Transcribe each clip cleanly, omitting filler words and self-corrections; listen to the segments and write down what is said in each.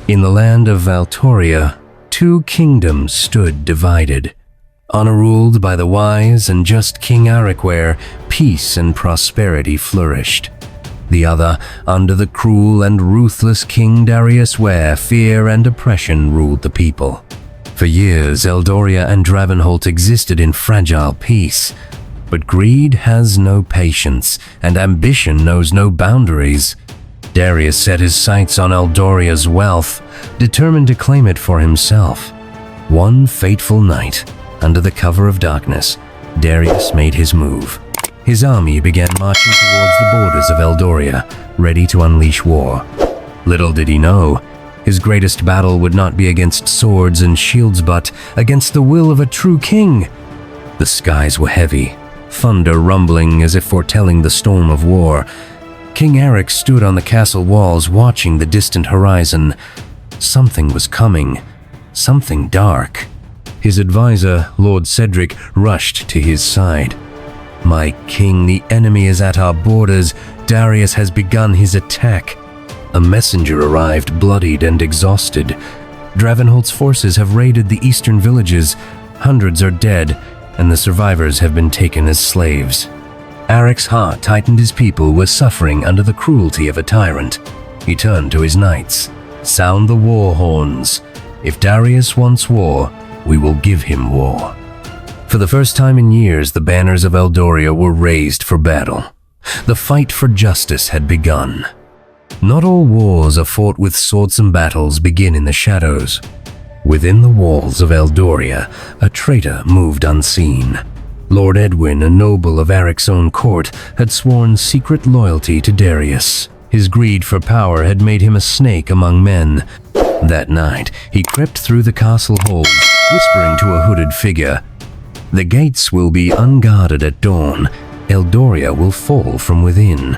In the land of Valtoria, two kingdoms stood divided. Honor ruled by the wise and just King Aric, where peace and prosperity flourished. The other under the cruel and ruthless King Darius, where fear and oppression ruled the people. For years, Eldoria and Dravenholt existed in fragile peace. But greed has no patience, and ambition knows no boundaries. Darius set his sights on Eldoria's wealth, determined to claim it for himself. One fateful night, under the cover of darkness, Darius made his move. His army began marching towards the borders of Eldoria, ready to unleash war. Little did he know, his greatest battle would not be against swords and shields, but against the will of a true king. The skies were heavy, thunder rumbling as if foretelling the storm of war. King Aric stood on the castle walls, watching the distant horizon. Something was coming, something dark. His advisor, Lord Cedric, rushed to his side. "My king, the enemy is at our borders. Darius has begun his attack." A messenger arrived, bloodied and exhausted. "Dravenholt's forces have raided the eastern villages. Hundreds are dead, and the survivors have been taken as slaves." Aric's heart tightened. His people were suffering under the cruelty of a tyrant. He turned to his knights. "Sound the war horns. If Darius wants war, we will give him war." For the first time in years, the banners of Eldoria were raised for battle. The fight for justice had begun. Not all wars are fought with swordsome battles begin in the shadows. Within the walls of Eldoria, a traitor moved unseen. Lord Edwin, a noble of Aric's own court, had sworn secret loyalty to Darius. His greed for power had made him a snake among men. That night, he crept through the castle halls, whispering to a hooded figure, "The gates will be unguarded at dawn. Eldoria will fall from within."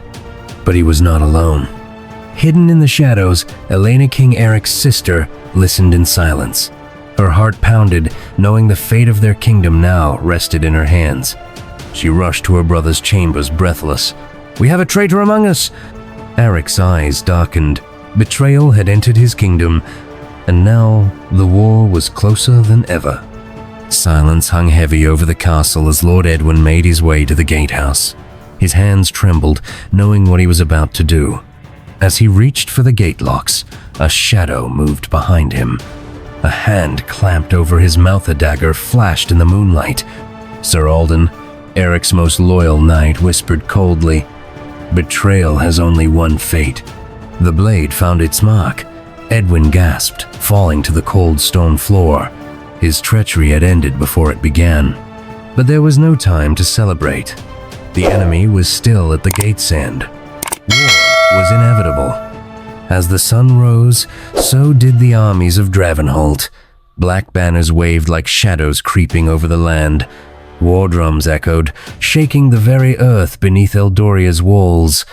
But he was not alone. Hidden in the shadows, Elena, King Aric's sister, listened in silence. Her heart pounded, knowing the fate of their kingdom now rested in her hands. She rushed to her brother's chambers, breathless. "We have a traitor among us!" Aric's eyes darkened. Betrayal had entered his kingdom, and now the war was closer than ever. Silence hung heavy over the castle as Lord Edwin made his way to the gatehouse. His hands trembled, knowing what he was about to do. As he reached for the gate locks, a shadow moved behind him. A hand clamped over his mouth, a dagger flashed in the moonlight. Sir Alden, Aric's most loyal knight, whispered coldly, "Betrayal has only one fate." The blade found its mark. Edwin gasped, falling to the cold stone floor. His treachery had ended before it began. But there was no time to celebrate. The enemy was still at the gate's end. War was inevitable. As the sun rose, so did the armies of Dravenholt. Black banners waved like shadows creeping over the land. War drums echoed, shaking the very earth beneath Eldoria's walls.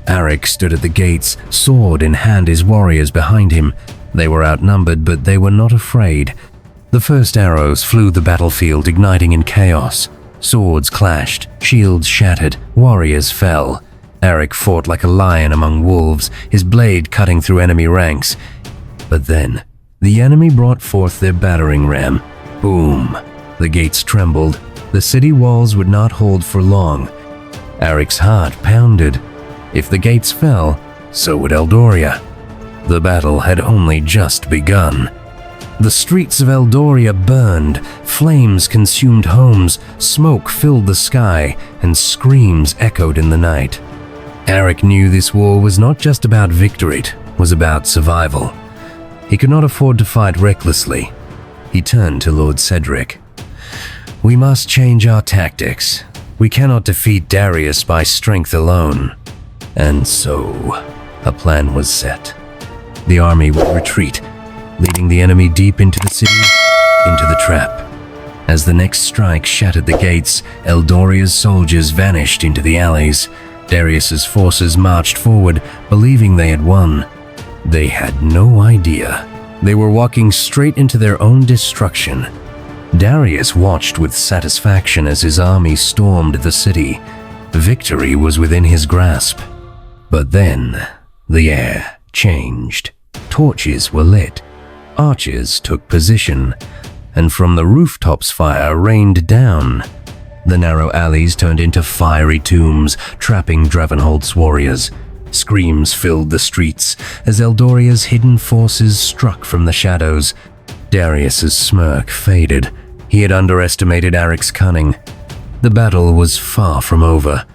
Aric stood at the gates, sword in hand, his warriors behind him. They were outnumbered, but they were not afraid. The first arrows flew the battlefield, igniting in chaos. Swords clashed, shields shattered, warriors fell. Aric fought like a lion among wolves, his blade cutting through enemy ranks. But then, the enemy brought forth their battering ram. Boom! The gates trembled. The city walls would not hold for long. Aric's heart pounded. If the gates fell, so would Eldoria. The battle had only just begun. The streets of Eldoria burned, flames consumed homes, smoke filled the sky, and screams echoed in the night. Aric knew this war was not just about victory, it was about survival. He could not afford to fight recklessly. He turned to Lord Cedric. "We must change our tactics. We cannot defeat Darius by strength alone." And so, a plan was set. The army would retreat, leading the enemy deep into the city, into the trap. As the next strike shattered the gates, Eldoria's soldiers vanished into the alleys. Darius's forces marched forward, believing they had won. They had no idea. They were walking straight into their own destruction. Darius watched with satisfaction as his army stormed the city. Victory was within his grasp. But then, the air changed. Torches were lit. Archers took position, and from the rooftops fire rained down. The narrow alleys turned into fiery tombs, trapping Dravenholt's warriors. Screams filled the streets as Eldoria's hidden forces struck from the shadows. Darius's smirk faded. He had underestimated Aric's cunning. The battle was far from over.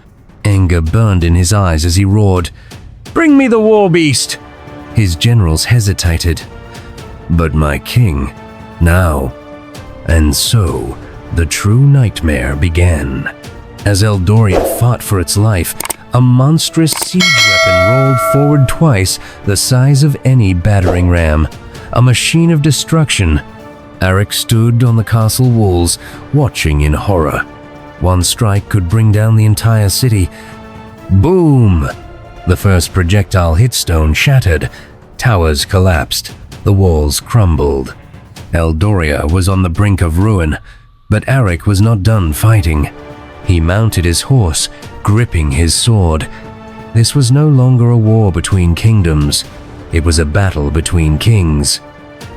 Anger burned in his eyes as he roared, "Bring me the war beast!" His generals hesitated. But my king, now. And so, the true nightmare began. As Eldoria fought for its life, a monstrous siege weapon rolled forward twice the size of any battering ram, a machine of destruction. Aric stood on the castle walls, watching in horror. One strike could bring down the entire city. Boom! The first projectile hit stone shattered. Towers collapsed. The walls crumbled. Eldoria was on the brink of ruin, but Aric was not done fighting. He mounted his horse, gripping his sword. This was no longer a war between kingdoms. It was a battle between kings.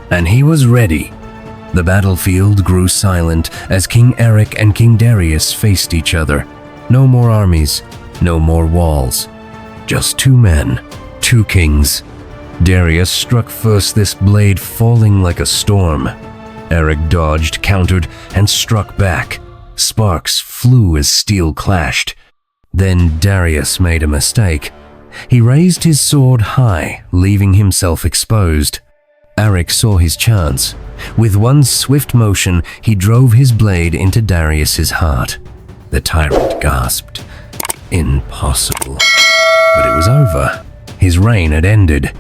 And he was ready. The battlefield grew silent as King Aric and King Darius faced each other. No more armies, no more walls. Just two men, two kings. Darius struck first, this blade falling like a storm. Aric dodged, countered, and struck back. Sparks flew as steel clashed. Then Darius made a mistake. He raised his sword high, leaving himself exposed. Aric saw his chance. With one swift motion, he drove his blade into Darius's heart. The tyrant gasped. Impossible. But it was over. His reign had ended.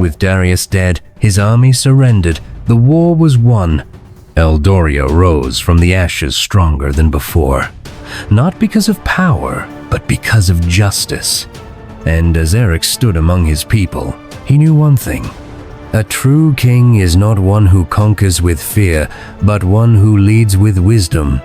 With Darius dead, his army surrendered. The war was won. Eldoria rose from the ashes stronger than before. Not because of power, but because of justice. And as Aric stood among his people, he knew one thing. A true king is not one who conquers with fear, but one who leads with wisdom